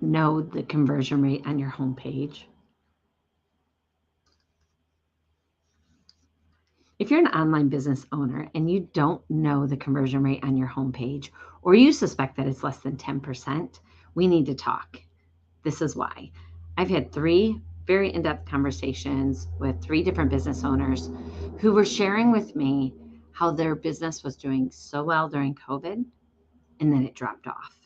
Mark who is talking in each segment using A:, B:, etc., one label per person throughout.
A: know the conversion rate on your homepage. If you're an online business owner and you don't know the conversion rate on your homepage, or you suspect that it's less than 10%, we need to talk. This is why. I've had 3 very in-depth conversations with 3 different business owners who were sharing with me how their business was doing so well during COVID and then it dropped off.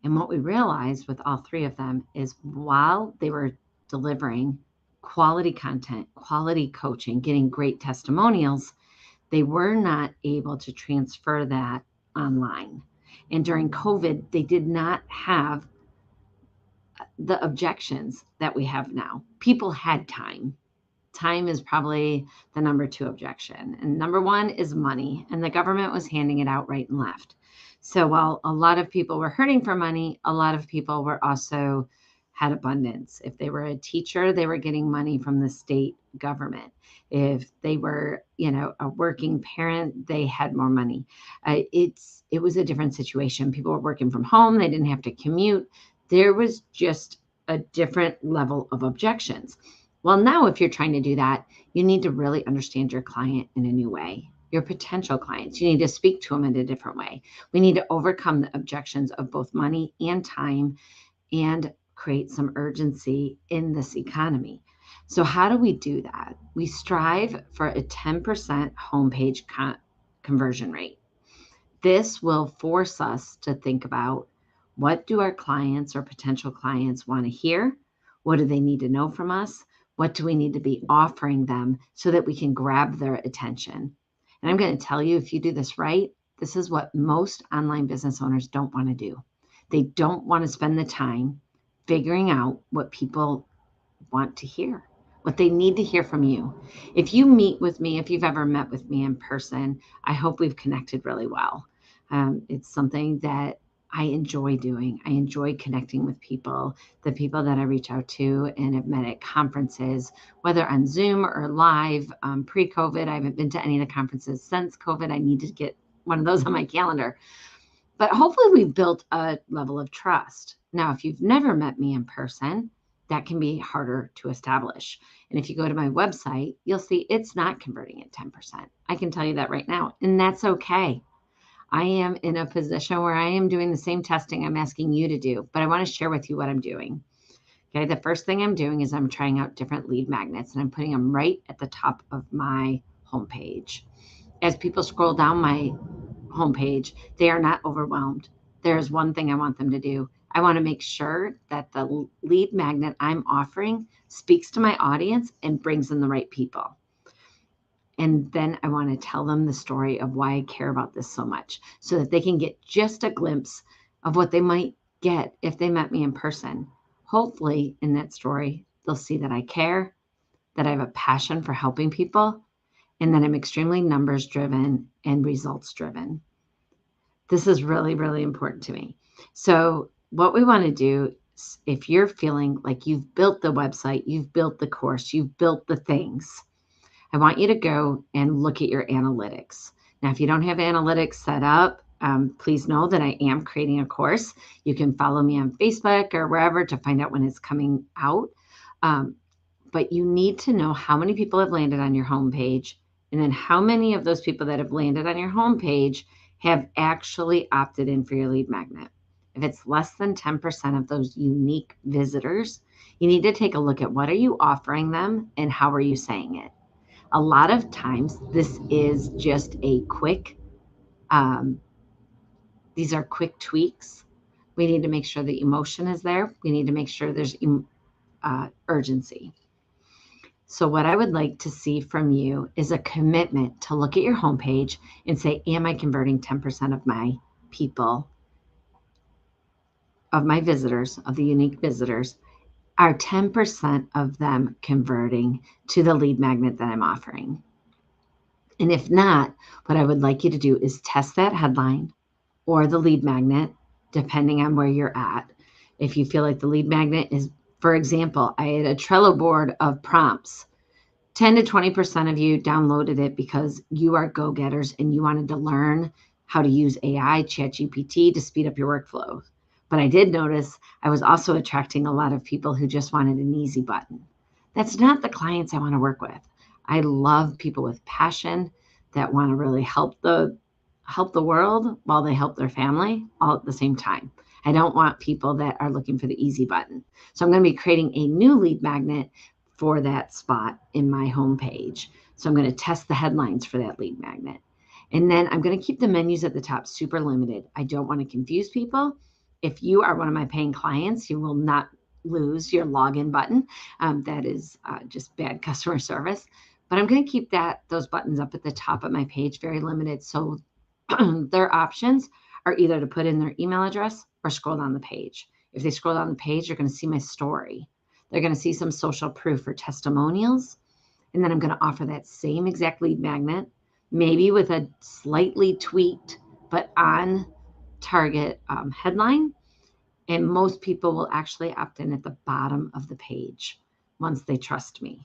A: And what we realized with all 3 of them is while they were delivering quality content, quality coaching, getting great testimonials, they were not able to transfer that online. And during COVID, they did not have the objections that we have now. People had time. Time is probably the number 2 objection. And number 1 is money. And the government was handing it out right and left. So while a lot of people were hurting for money, a lot of people were also had abundance. If they were a teacher, they were getting money from the state government. If they were, a working parent, they had more money. It was a different situation. People were working from home. They didn't have to commute. There was just a different level of objections. Well, now if you're trying to do that, you need to really understand your client in a new way. Your potential clients, you need to speak to them in a different way. We need to overcome the objections of both money and time and create some urgency in this economy. So how do we do that? We strive for a 10% homepage conversion rate. This will force us to think about, what do our clients or potential clients want to hear? What do they need to know from us? What do we need to be offering them so that we can grab their attention? And I'm going to tell you, if you do this right, this is what most online business owners don't want to do. They don't want to spend the time figuring out what people want to hear, what they need to hear from you. If you meet with me, if you've ever met with me in person, I hope we've connected really well. It's something that I enjoy doing. I enjoy connecting with people, the people that I reach out to and have met at conferences, whether on Zoom or live. Pre-COVID, I haven't been to any of the conferences since COVID. I need to get one of those on my calendar. But hopefully we've built a level of trust. Now, if you've never met me in person, that can be harder to establish. And if you go to my website, you'll see it's not converting at 10%. I can tell you that right now, and that's okay. I am in a position where I am doing the same testing I'm asking you to do, but I want to share with you what I'm doing. Okay, the first thing I'm doing is I'm trying out different lead magnets, and I'm putting them right at the top of my homepage. As people scroll down my homepage, they are not overwhelmed. There's one thing I want them to do. I want to make sure that the lead magnet I'm offering speaks to my audience and brings in the right people. And then I want to tell them the story of why I care about this so much so that they can get just a glimpse of what they might get if they met me in person. Hopefully, in that story, they'll see that I care, that I have a passion for helping people, and that I'm extremely numbers driven and results driven. This is really, really important to me. So, what we want to do is, if you're feeling like you've built the website, you've built the course, you've built the things, I want you to go and look at your analytics. Now, if you don't have analytics set up, please know that I am creating a course. You can follow me on Facebook or wherever to find out when it's coming out. But you need to know how many people have landed on your homepage, and then how many of those people that have landed on your homepage have actually opted in for your lead magnet. If it's less than 10% of those unique visitors, you need to take a look at what are you offering them and how are you saying it. A lot of times, this is just a quick, these are quick tweaks. We need to make sure the emotion is there. We need to make sure there's urgency. So what I would like to see from you is a commitment to look at your homepage and say, am I converting 10% of my people, of my visitors, of the unique visitors? Are 10% of them converting to the lead magnet that I'm offering? And if not, what I would like you to do is test that headline or the lead magnet, depending on where you're at. If you feel like the lead magnet is, for example, I had a Trello board of prompts. 10 to 20% of you downloaded it because you are go-getters and you wanted to learn how to use AI, ChatGPT to speed up your workflow. But I did notice I was also attracting a lot of people who just wanted an easy button. That's not the clients I want to work with. I love people with passion that want to really help the world while they help their family all at the same time. I don't want people that are looking for the easy button. So I'm going to be creating a new lead magnet for that spot in my homepage. So I'm going to test the headlines for that lead magnet. And then I'm going to keep the menus at the top super limited. I don't want to confuse people. If you are one of my paying clients, you will not lose your login button. That is just bad customer service. But I'm going to keep those buttons up at the top of my page very limited. So their options are either to put in their email address or scroll down the page. If they scroll down the page, you're going to see my story. They're going to see some social proof or testimonials. And then I'm going to offer that same exact lead magnet, maybe with a slightly tweaked but on target headline. And most people will actually opt in at the bottom of the page once they trust me.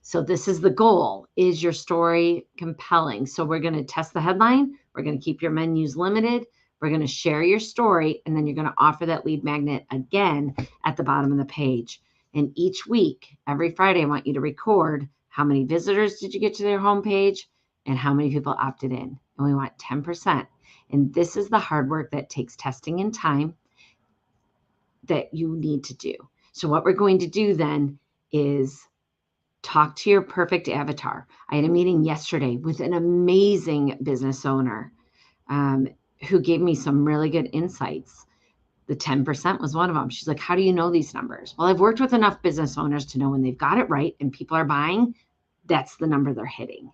A: So this is the goal. Is your story compelling? So we're going to test the headline. We're going to keep your menus limited. We're going to share your story. And then you're going to offer that lead magnet again at the bottom of the page. And each week, every Friday, I want you to record how many visitors did you get to their homepage and how many people opted in. And we want 10%. And this is the hard work that takes testing and time that you need to do. So what we're going to do then is talk to your perfect avatar. I had a meeting yesterday with an amazing business owner who gave me some really good insights. The 10% was one of them. She's like, how do you know these numbers? Well, I've worked with enough business owners to know when they've got it right and people are buying, that's the number they're hitting.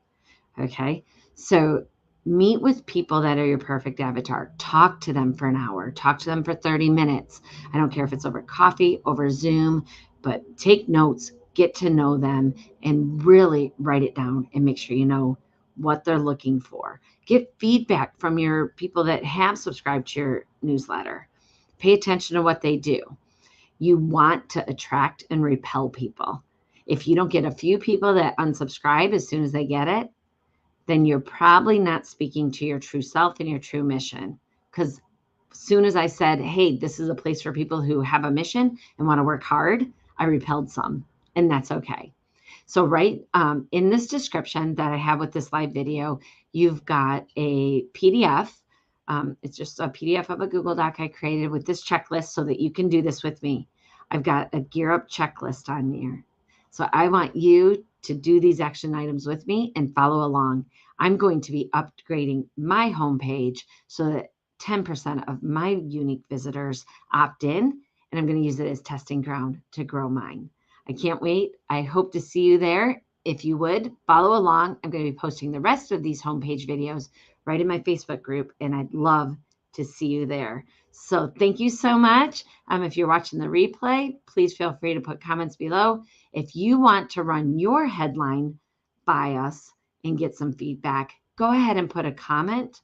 A: Okay. So meet with people that are your perfect avatar. Talk to them for an hour. Talk to them for 30 minutes. I don't care if it's over coffee, over Zoom, but take notes, get to know them, and really write it down and make sure you know what they're looking for. Get feedback from your people that have subscribed to your newsletter. Pay attention to what they do. You want to attract and repel people. If you don't get a few people that unsubscribe as soon as they get it, then you're probably not speaking to your true self and your true mission. Because as soon as I said, hey, this is a place for people who have a mission and want to work hard, I repelled some, and that's okay. So right in this description that I have with this live video, you've got a PDF. It's just a PDF of a Google Doc I created with this checklist so that you can do this with me. I've got a gear up checklist on here. So I want you to do these action items with me and follow along. I'm going to be upgrading my homepage so that 10% of my unique visitors opt in, and I'm going to use it as testing ground to grow mine. I can't wait. I hope to see you there. If you would, follow along. I'm going to be posting the rest of these homepage videos right in my Facebook group, and I'd love to see you there. So thank you so much. If you're watching the replay, please feel free to put comments below. If you want to run your headline by us and get some feedback, go ahead and put a comment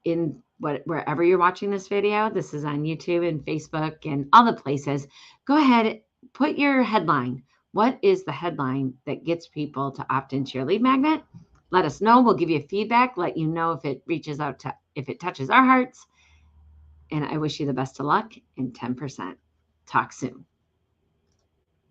A: in wherever you're watching this video. This is on YouTube and Facebook and all the places. Go ahead, put your headline. What is the headline that gets people to opt into your lead magnet? Let us know. We'll give you feedback, let you know if it reaches out to, if it touches our hearts. And I wish you the best of luck and 10%. Talk soon.